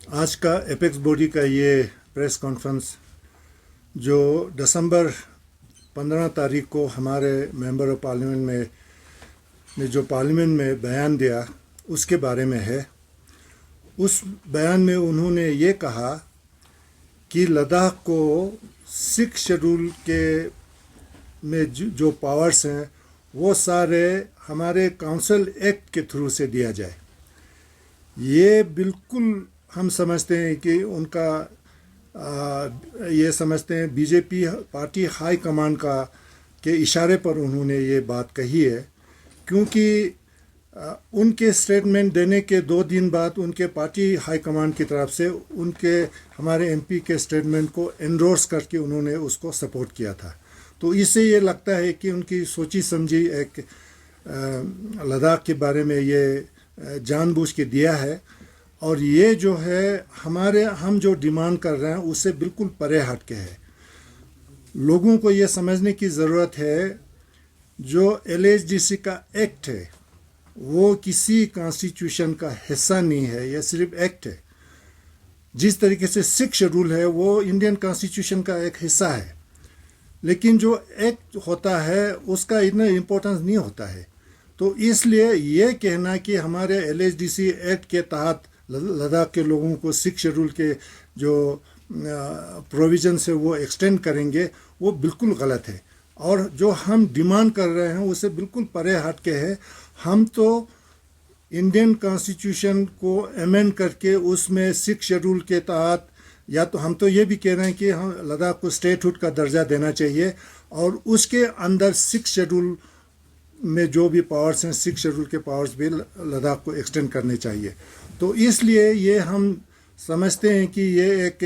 آج کا apex body کا یہ پریس کانفرنس جو دسمبر 15 تاریخ کو ہمارے ممبر آف پارلیمنٹ نے جو پارلیمنٹ میں بیان دیا اس کے بارے میں ہے. اس بیان میں انہوں نے یہ کہا کہ لداخ کو 6 شیڈول کے میں جو پاورز ہیں وہ سارے ہمارے کونسل ایکٹ کے تھرو سے دیا جائے. یہ بالکل ہم سمجھتے ہیں کہ ان کا یہ سمجھتے ہیں B J P party high command کے اشارے پر انہوں نے یہ بات کہی ہے، کیونکہ ان کے اسٹیٹمنٹ دینے کے 2 دن بعد ان کے پارٹی ہائی کمانڈ کی طرف سے ان کے ہمارے ایم پی کے اسٹیٹمنٹ کو انڈورس کر کے انہوں نے اس کو سپورٹ کیا تھا. تو اس سے یہ لگتا ہے کہ ان کی سوچی سمجھی ایک لداخ کے بارے میں یہ جان بوجھ کے دیا ہے. اور یہ جو ہے ہم جو ڈیمانڈ کر رہے ہیں اس سے بالکل پرے ہٹ کے ہے. لوگوں کو یہ سمجھنے کی ضرورت ہے جو LHDC کا ایکٹ ہے وہ کسی کانسٹیٹیوشن کا حصہ نہیں ہے، یہ صرف ایکٹ ہے. جس طریقے سے 6 شیڈول ہے وہ انڈین کانسٹیٹیوشن کا ایک حصہ ہے، لیکن جو ایکٹ ہوتا ہے اس کا اتنا امپورٹنس نہیں ہوتا ہے. تو اس لیے یہ کہنا کہ ہمارے LHDC ایکٹ کے تحت لداخ کے لوگوں کو 6 شیڈول کے جو پروویژن سے وہ ایکسٹینڈ کریں گے وہ بالکل غلط ہے. اور جو ہم ڈیمانڈ کر رہے ہیں اسے بالکل پرے ہٹ کے ہے. ہم تو انڈین کانسٹیٹیوشن کو امینڈ کر کے اس میں 6 شیڈول کے تحت یا تو ہم تو یہ بھی کہہ رہے ہیں کہ ہم لداخ کو اسٹیٹ ہوڈ کا درجہ دینا چاہیے اور اس کے اندر 6 شیڈول میں جو بھی پاورز ہیں 6 شیڈول کے پاورز بھی لداخ کو ایکسٹینڈ کرنے چاہیے. تو اس لیے یہ ہم سمجھتے ہیں کہ یہ ایک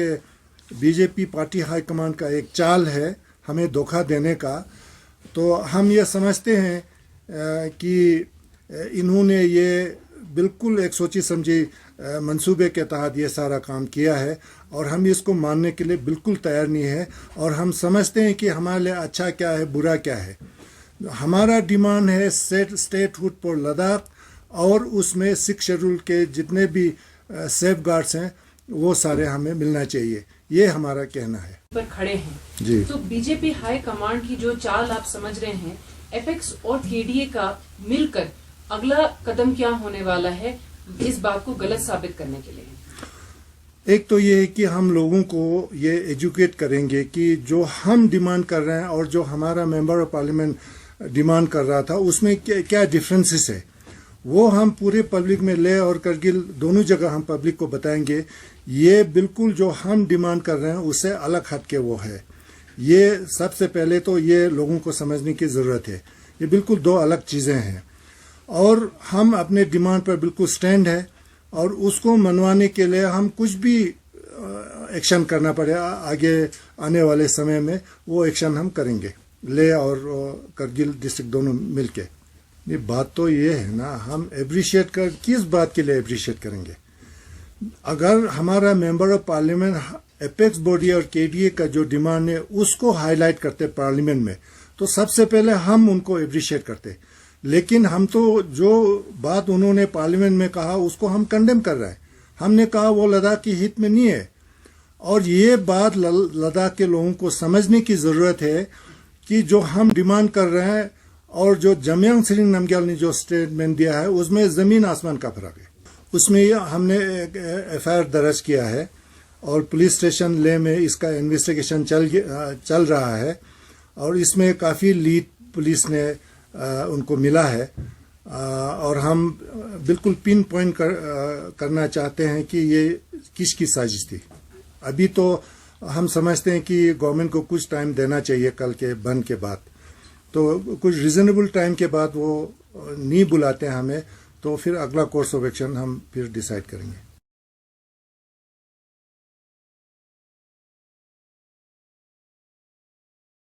B J P party high command کا ایک چال ہے ہمیں دھوکہ دینے کا. تو ہم یہ سمجھتے ہیں کہ انہوں نے یہ بالکل ایک سوچی سمجھی منصوبے کے تحت یہ سارا کام کیا ہے اور ہم اس کو ماننے کے لیے بالکل تیار نہیں ہے. اور ہم سمجھتے ہیں کہ ہمارے لیے اچھا کیا ہے برا کیا ہے. ہمارا ڈیمانڈ ہے اسٹیٹ ہوڈ فار لداخ اور اس میں 6 شیڈول کے جتنے بھی سیف گارڈز ہیں وہ سارے ہمیں ملنا چاہیے. یہ ہمارا کہنا ہے. پر کھڑے ہیں جی تو B J P high command کی جو چال آپ سمجھ رہے ہیں ایپیکس اور KDA کا مل کر اگلا قدم کیا ہونے والا ہے اس بات کو غلط ثابت کرنے کے لیے؟ ایک تو یہ ہے کہ ہم لوگوں کو یہ ایجوکیٹ کریں گے کہ جو ہم ڈیمانڈ کر رہے ہیں اور جو ہمارا ممبر آف پارلیمنٹ ڈیمانڈ کر رہا تھا اس میں کیا ڈفرینسز ہے وہ ہم پورے پبلک میں لے اور کرگل دونوں جگہ ہم پبلک کو بتائیں گے. یہ بالکل جو ہم ڈیمانڈ کر رہے ہیں اس سے الگ ہٹ کے وہ ہے. یہ سب سے پہلے تو یہ لوگوں کو سمجھنے کی ضرورت ہے. یہ بالکل 2 الگ چیزیں ہیں اور ہم اپنے ڈیمانڈ پر بالکل سٹینڈ ہے اور اس کو منوانے کے لیے ہم کچھ بھی ایکشن کرنا پڑے آگے آنے والے سمے میں وہ ایکشن ہم کریں گے لے اور کرگل ڈسٹرکٹ دونوں مل کے. یہ بات تو یہ ہے نا ہم اپریشیٹ کس بات کے لیے اپریشیٹ کریں گے؟ اگر ہمارا member of parliament apex body اور KDA کا جو ڈیمانڈ ہے اس کو ہائی لائٹ کرتے پارلیمنٹ میں تو سب سے پہلے ہم ان کو اپریشیٹ کرتے. لیکن ہم تو جو بات انہوں نے پارلیمنٹ میں کہا اس کو ہم کنڈیم کر رہے ہیں. ہم نے کہا وہ لداخ کی ہت میں نہیں ہے اور یہ بات لداخ کے لوگوں کو سمجھنے کی ضرورت ہے کہ جو ہم ڈیمانڈ کر رہے ہیں اور جو جمیانگ سرنگ نمگیال نے جو اسٹیٹمنٹ دیا ہے اس میں زمین آسمان کا فرق ہے. اس میں ہم نے ایک FIR درج کیا ہے اور پولیس اسٹیشن لے میں اس کا انویسٹیگیشن چل رہا ہے اور اس میں کافی لیڈ پولیس نے ان کو ملا ہے اور ہم بالکل پن پوائنٹ کرنا چاہتے ہیں کہ یہ کس کی سازش تھی. ابھی تو ہم سمجھتے ہیں کہ گورنمنٹ کو کچھ ٹائم دینا چاہیے کل کے بند کے بعد. تو کچھ ریزنیبل ٹائم کے بعد وہ نہیں بلاتے ہیں ہمیں تو پھر اگلا کورس آف ایکشن ہم پھر ڈیسائیڈ کریں گے.